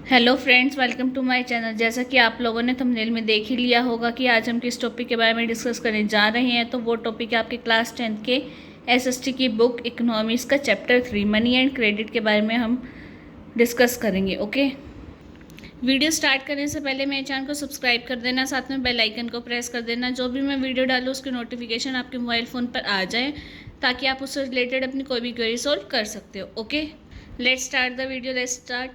Hello friends, welcome to my channel. जैसा कि आप लोगों ने थंबनेल में देख ही लिया होगा कि आज हम किस टॉपिक के बारे में डिस्कस करने जा रहे हैं। तो वो टॉपिक है आपके क्लास 10th के एसएसटी की बुक इकोनॉमिक्स का चैप्टर 3 मनी एंड क्रेडिट के बारे में हम डिस्कस करेंगे। ओके, वीडियो स्टार्ट करने से पहले मेरे चैनल को सब्सक्राइब कर देना, साथ में बेल आइकन को प्रेस कर देना। जो भी मैं वीडियो डालूँ उसकी नोटिफिकेशन आपके मोबाइल फ़ोन पर आ जाए, ताकि आप उससे रिलेटेड अपनी कोई भी क्वेरी सॉल्व कर सकते हो। Okay, let's start the video. Let's start.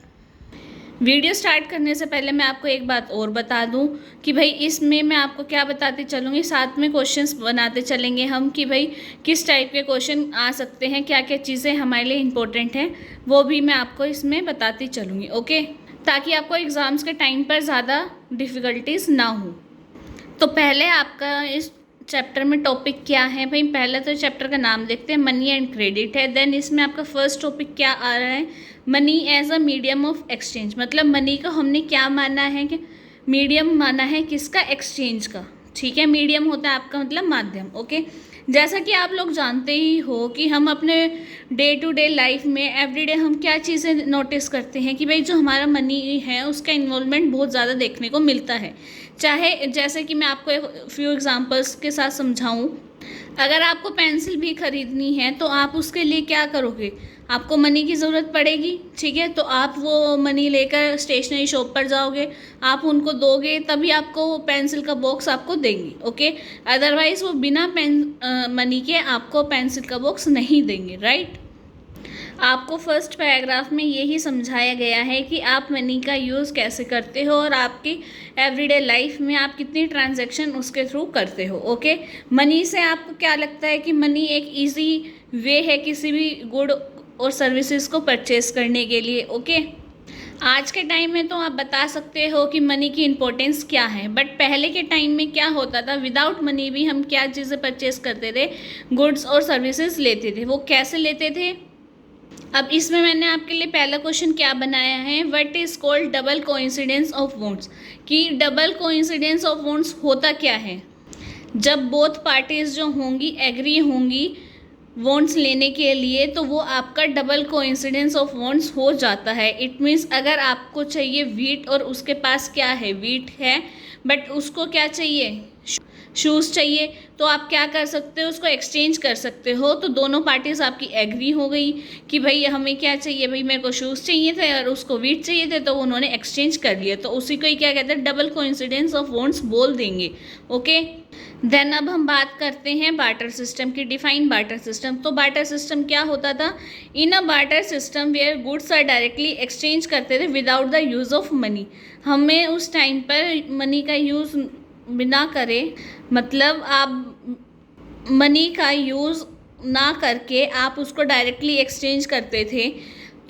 Video start करने से पहले मैं आपको एक बात और बता दूं कि भाई इसमें मैं आपको क्या बताते चलूँगी, साथ में क्वेश्चंस बनाते चलेंगे हम कि भाई किस टाइप के क्वेश्चन आ सकते हैं, क्या क्या चीज़ें हमारे लिए इम्पोर्टेंट हैं, वो भी मैं आपको इसमें बताती चलूँगी। ओके, ताकि आपको एग्ज़ाम्स के टाइम पर ज़्यादा डिफ़िकल्टीज ना हो। तो पहले आपका इस चैप्टर में टॉपिक क्या है भाई, पहले तो चैप्टर का नाम देखते हैं, मनी एंड क्रेडिट है। देन इसमें आपका फर्स्ट टॉपिक क्या आ रहा है, money as a medium of exchange. मतलब मनी को हमने क्या माना है कि मीडियम माना है किसका, एक्सचेंज का। ठीक है, मीडियम होता है आपका मतलब माध्यम। ओके, जैसा कि आप लोग जानते ही हो कि हम अपने डे टू डे लाइफ में एवरीडे हम क्या चीज़ें नोटिस करते हैं कि भाई जो हमारा मनी है उसका इन्वॉल्वमेंट बहुत ज़्यादा देखने को मिलता है। चाहे जैसे कि मैं आपको एक फ्यू एग्जांपल्स के साथ समझाऊं, अगर आपको पेंसिल भी खरीदनी है तो आप उसके लिए क्या करोगे, आपको मनी की ज़रूरत पड़ेगी। ठीक है, तो आप वो मनी लेकर स्टेशनरी शॉप पर जाओगे, आप उनको दोगे, तभी आपको वो पेंसिल का बॉक्स आपको देंगे। ओके, अदरवाइज़ वो बिना मनी के आपको पेंसिल का बॉक्स नहीं देंगे। राइट, आपको फर्स्ट पैराग्राफ में यही समझाया गया है कि आप मनी का यूज़ कैसे करते हो और आपकी एवरीडे लाइफ में आप कितनी ट्रांजैक्शन उसके थ्रू करते हो। ओके, मनी से आपको क्या लगता है कि मनी एक इजी वे है किसी भी गुड और सर्विसेज को परचेज करने के लिए। ओके, आज के टाइम में तो आप बता सकते हो कि मनी की इम्पोर्टेंस क्या है, बट पहले के टाइम में क्या होता था, विदाउट मनी भी हम क्या चीज़ें परचेज करते थे, गुड्स और सर्विसेज लेते थे। वो कैसे लेते थे, अब इसमें मैंने आपके लिए पहला क्वेश्चन क्या बनाया है, what is called double coincidence of wants. कि डबल कोइंसिडेंस ऑफ वॉन्ट्स होता क्या है, जब बोथ पार्टीज जो होंगी एग्री होंगी वॉन्ट्स लेने के लिए, तो वो आपका डबल कोइंसिडेंस ऑफ वॉन्ट्स हो जाता है। इट मीन्स अगर आपको चाहिए वीट और उसके पास क्या है, वीट है, बट उसको क्या चाहिए, शूज़ चाहिए, तो आप क्या कर सकते हो, उसको एक्सचेंज कर सकते हो। तो दोनों पार्टीज आपकी एग्री हो गई कि भाई हमें क्या चाहिए, भाई मेरे को शूज़ चाहिए थे और उसको वीट चाहिए थे, तो उन्होंने एक्सचेंज कर लिया। तो उसी को ही क्या कहते हैं, डबल कोइंसिडेंस ऑफ वॉन्ट्स बोल देंगे। ओके, देन अब हम बात करते हैं बार्टर सिस्टम की। Define barter system. तो बार्टर सिस्टम क्या होता था, in a barter system where goods are directly exchange करते थे without the use of money. हमें उस टाइम पर मनी का यूज़ बिना करे, मतलब आप मनी का यूज़ ना करके आप उसको डायरेक्टली एक्सचेंज करते थे,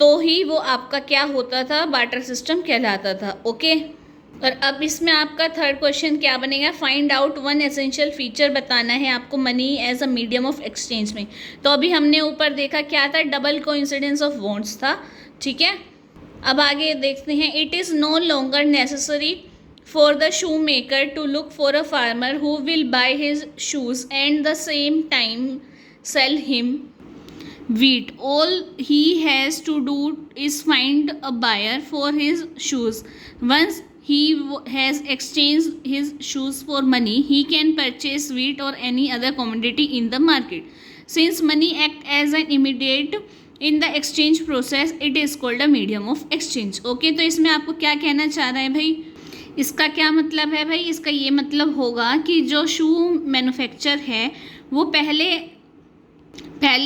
तो ही वो आपका क्या होता था, बार्टर सिस्टम कहलाता था। ओके, और अब इसमें आपका थर्ड क्वेश्चन क्या बनेगा, find out one essential feature बताना है आपको money as a medium of exchange में। तो अभी हमने ऊपर देखा क्या था, डबल कोइंसिडेंस ऑफ वॉन्ट्स था। ठीक है, अब आगे देखते हैं, it is no longer necessary for the shoemaker to look for a farmer who will buy his shoes and the same time sell him wheat. All he has to do is find a buyer for his shoes. Once he has exchanged his shoes for money, he can purchase wheat or any other commodity in the market. Since money act as an immediate in the exchange process, it is called a medium of exchange. Okay, तो इसमें आपको क्या कहना चाह रहा है भाई, इसका क्या मतलब है भाई, इसका ये मतलब होगा कि जो शू मैन्युफैक्चर है वो पहले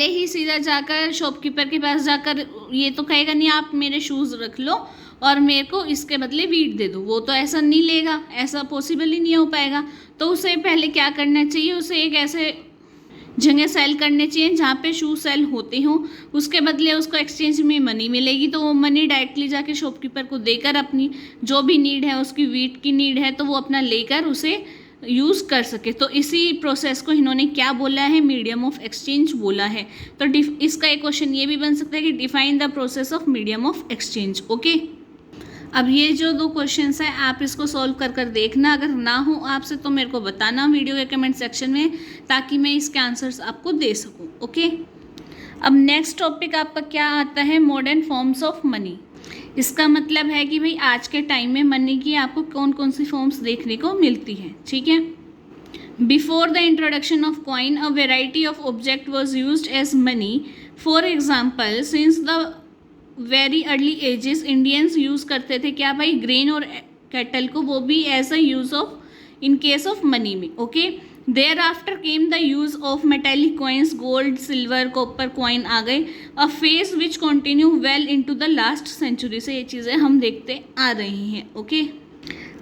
ही सीधा जाकर शॉपकीपर के पास जाकर ये तो कहेगा नहीं आप मेरे शूज़ रख लो और मेरे को इसके बदले वीट दे दो, वो तो ऐसा नहीं लेगा, ऐसा पॉसिबल ही नहीं हो पाएगा। तो उसे पहले क्या करना चाहिए, उसे एक ऐसे जगह सेल करने चाहिए जहाँ पे शू सेल होते हों, उसके बदले उसको एक्सचेंज में मनी मिलेगी, तो वो मनी डायरेक्टली जाके शॉपकीपर को देकर अपनी जो भी नीड है, उसकी वीट की नीड है तो वो अपना लेकर उसे यूज़ कर सके। तो इसी प्रोसेस को इन्होंने क्या बोला है, मीडियम ऑफ एक्सचेंज बोला है। तो इसका एक क्वेश्चन ये भी बन सकता है कि define the process of medium of exchange. Okay, अब ये जो दो क्वेश्चंस हैं आप इसको सॉल्व कर कर देखना, अगर ना हो आपसे तो मेरे को बताना वीडियो के कमेंट सेक्शन में, ताकि मैं इसके आंसर्स आपको दे सकूं। ओके, अब नेक्स्ट टॉपिक आपका क्या आता है, मॉडर्न फॉर्म्स ऑफ मनी। इसका मतलब है कि भाई आज के टाइम में मनी की आपको कौन कौन सी फॉर्म्स देखने को मिलती है, ठीक है। Before the introduction of coin a variety of object was use as money. For example since the very early ages Indians use करते थे क्या भाई, ग्रेन और कैटल को, वो भी as a use of in case of money में, okay. Thereafter came the use of metallic coins, gold, silver, copper coin आ गए, a phase which continue well into the last century. से ये चीज़ें हम देखते आ रही हैं, ओके।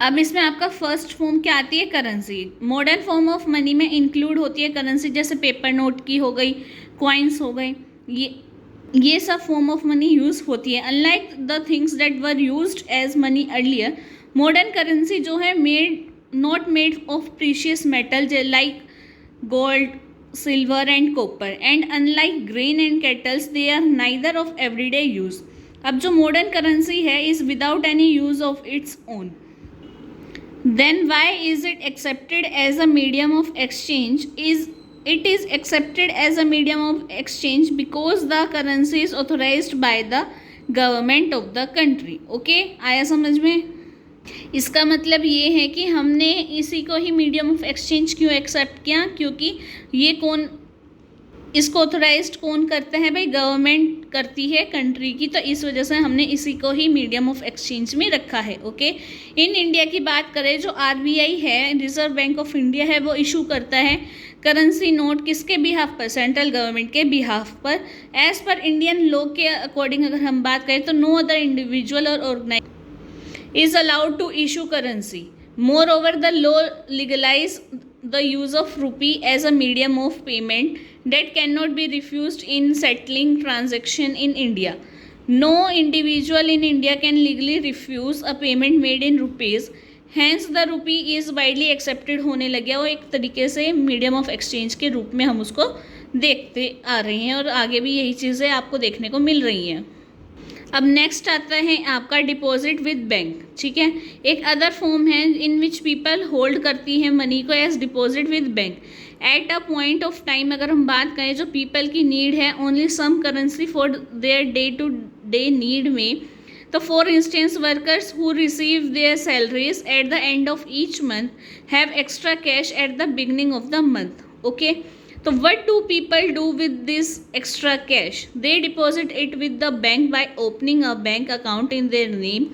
अब इसमें आपका फर्स्ट फॉर्म क्या आती है, currency. Modern form of money में इंक्लूड होती है करेंसी, जैसे पेपर नोट की हो गई, कॉइन्स हो गए, ये सब फॉर्म ऑफ मनी यूज होती है। Unlike the things that were used as money earlier, modern currency जो है not made of precious metal like gold, silver and copper, and unlike grain and kettles they are neither of everyday use. अब जो modern currency है is without any use of its own. Then why is it accepted as a medium of exchange? It is accepted as a medium of exchange because the currency is authorized by the government of the country. Okay, आया समझ में? इसका मतलब ये है कि हमने इसी को ही मीडियम ऑफ एक्सचेंज क्यों एक्सेप्ट किया, क्योंकि ये कौन, इसको ऑथोराइज्ड कौन करता है भाई, गवर्नमेंट करती है कंट्री की, तो इस वजह से हमने इसी को ही मीडियम ऑफ एक्सचेंज में रखा है, ओके। इन इंडिया की बात करें, जो आरबीआई है, रिजर्व बैंक ऑफ इंडिया है, वो इशू करता है करेंसी नोट किसके बिहाफ पर, सेंट्रल गवर्नमेंट के बिहाफ पर। एज पर इंडियन लॉ के अकॉर्डिंग अगर हम बात करें तो नो अदर इंडिविजुअल और organise is allowed to issue currency. Moreover, the law legalize the use of rupee as a medium of payment that cannot be refused in settling transaction in India. No individual in India can legally refuse a payment made in rupees. Hence the rupee is widely accepted होने लग गया, वो एक तरीके से medium of exchange के रूप में हम उसको देखते आ रहे हैं और आगे भी यही चीज़ें आपको देखने को मिल रही हैं। अब नेक्स्ट आता है आपका डिपॉजिट विद बैंक, ठीक है। एक अदर फॉर्म है इन विच पीपल होल्ड करती है मनी को as deposit with bank. At a point of time अगर हम बात करें जो पीपल की नीड है only some currency for their day to day need में, तो for instance workers who receive their salaries at the end of each month have extra cash at the beginning of the month, okay. So what do people do with this extra cash? They deposit it with the bank by opening a bank account in their name.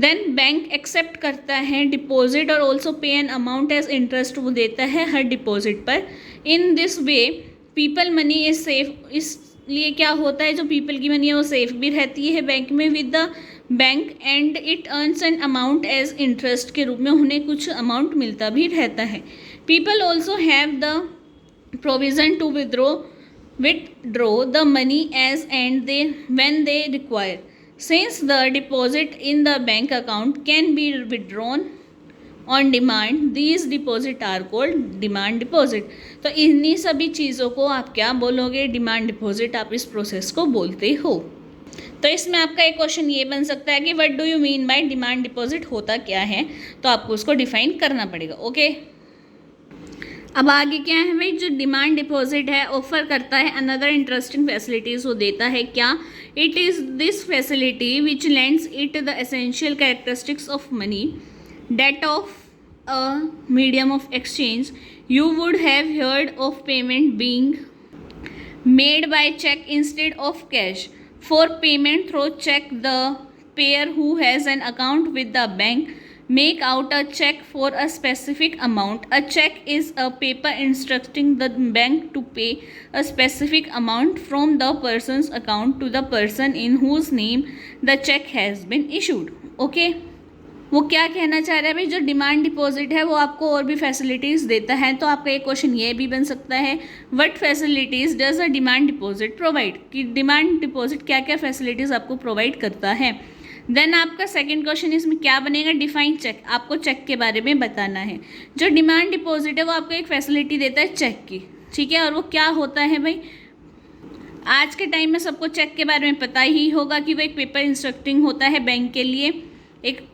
Then bank accept करता है deposit और also pay an amount as interest वो देता है हर deposit पर। In this way people money is safe. इसलिए क्या होता है, जो people की money है वो safe भी रहती है बैंक में with the bank and it earns an amount as interest के रूप में उन्हें कुछ amount मिलता भी रहता है। People also have the provision to withdraw the money as and they when they require. Since the deposit in the bank account can be withdrawn on demand, these deposit are called demand deposit. तो इन्हीं सभी चीज़ों को आप क्या बोलोगे, demand deposit आप इस प्रोसेस को बोलते हो। तो इसमें आपका एक क्वेश्चन ये बन सकता है कि what do you mean by demand deposit, होता क्या है, तो आपको उसको डिफाइन करना पड़ेगा, ओके। अब आगे क्या है भाई, जो डिमांड डिपॉजिट है ऑफर करता है अनदर इंटरेस्टिंग फैसिलिटीज़ वो देता है क्या, it is this facility which lends it the essential characteristics of money that of a medium of exchange. You would have heard of payment being made by cheque instead of cash. For payment through cheque the payer who has an account with the bank make out a check for a specific amount. A check is a paper instructing the bank to pay a specific amount from the person's account to the person in whose name the check has been issued. Okay? वो क्या कहना चाह रहा है भाई, जो demand deposit है वो आपको और भी फैसिलिटीज़ देता है। तो आपका एक क्वेश्चन ये भी बन सकता है, what facilities does a demand deposit provide, कि डिमांड डिपॉजिट क्या क्या फैसिलिटीज़ आपको प्रोवाइड करता है। देन आपका सेकंड क्वेश्चन इसमें क्या बनेगा, डिफाइन चेक, आपको चेक के बारे में बताना है। जो डिमांड डिपॉजिट है वो आपको एक फैसिलिटी देता है चेक की, ठीक है, और वो क्या होता है भाई, आज के टाइम में सबको चेक के बारे में पता ही होगा कि वो एक पेपर इंस्ट्रक्टिंग होता है बैंक के लिए एक,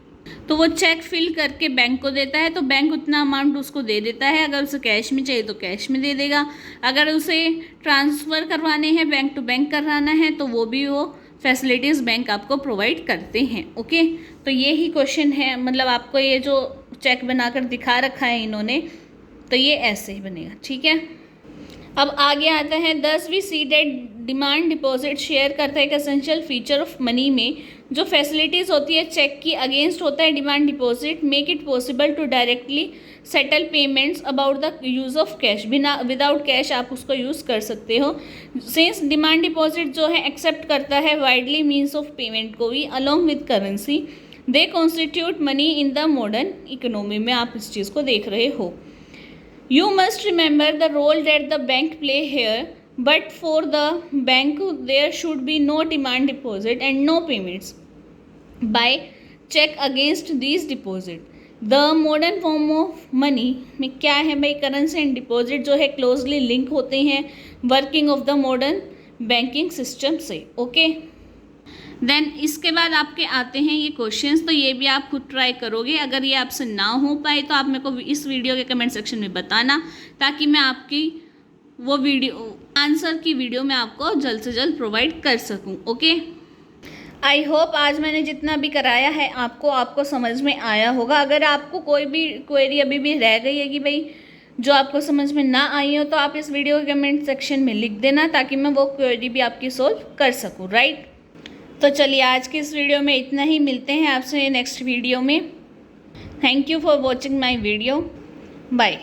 तो वो चेक फिल करके बैंक को देता है, तो बैंक उतना अमाउंट उसको दे देता है। अगर उसे कैश में चाहिए तो कैश में दे देगा, अगर उसे ट्रांसफ़र करवाने हैं बैंक टू बैंक करवाना है तो वो भी वो फैसिलिटीज़ बैंक आपको प्रोवाइड करते हैं। ओके, तो ये ही क्वेश्चन है, मतलब आपको ये जो चेक बनाकर दिखा रखा है इन्होंने, तो ये ऐसे ही बनेगा। ठीक है, अब आगे आता है 10वीं सी डेट डिमांड डिपॉजिट शेयर करता है एक एसेंशियल फीचर ऑफ मनी में जो फैसिलिटीज़ होती है चेक की अगेंस्ट होता है demand deposit, make it possible to directly settle payments about the use of cash, बिना विदाउट कैश आप उसको यूज़ कर सकते हो। सिंस डिमांड डिपॉजिट जो है एक्सेप्ट करता है वाइडली मीन्स ऑफ पेमेंट को भी along with currency, they constitute money in the modern economy में आप इस चीज़ को देख रहे हो। You must remember the role that the bank play here, but for the bank there should be no demand deposit and no payments by check against these deposit. The modern form of money में क्या है भाई, currency and deposit जो है closely link होते हैं working of the modern banking system से। Okay, then इसके बाद आपके आते हैं ये क्वेश्चंस, तो ये भी आप खुद ट्राई करोगे। अगर ये आपसे ना हो पाए तो आप मेरे को इस वीडियो के कमेंट सेक्शन में बताना, ताकि मैं आपकी वो वीडियो आंसर की वीडियो मैं आपको जल्द से जल्द प्रोवाइड कर सकूं। ओके, आई होप आज मैंने जितना भी कराया है आपको समझ में आया होगा। अगर आपको कोई भी क्वेरी अभी भी रह गई है कि भाई जो आपको समझ में ना आई हो, तो आप इस वीडियो के कमेंट सेक्शन में लिख देना, ताकि मैं वो क्वेरी भी आपकी सोल्व कर सकूँ। राइट, तो चलिए आज की इस वीडियो में इतना ही, मिलते हैं आपसे नेक्स्ट वीडियो में। Thank you for watching my video, bye.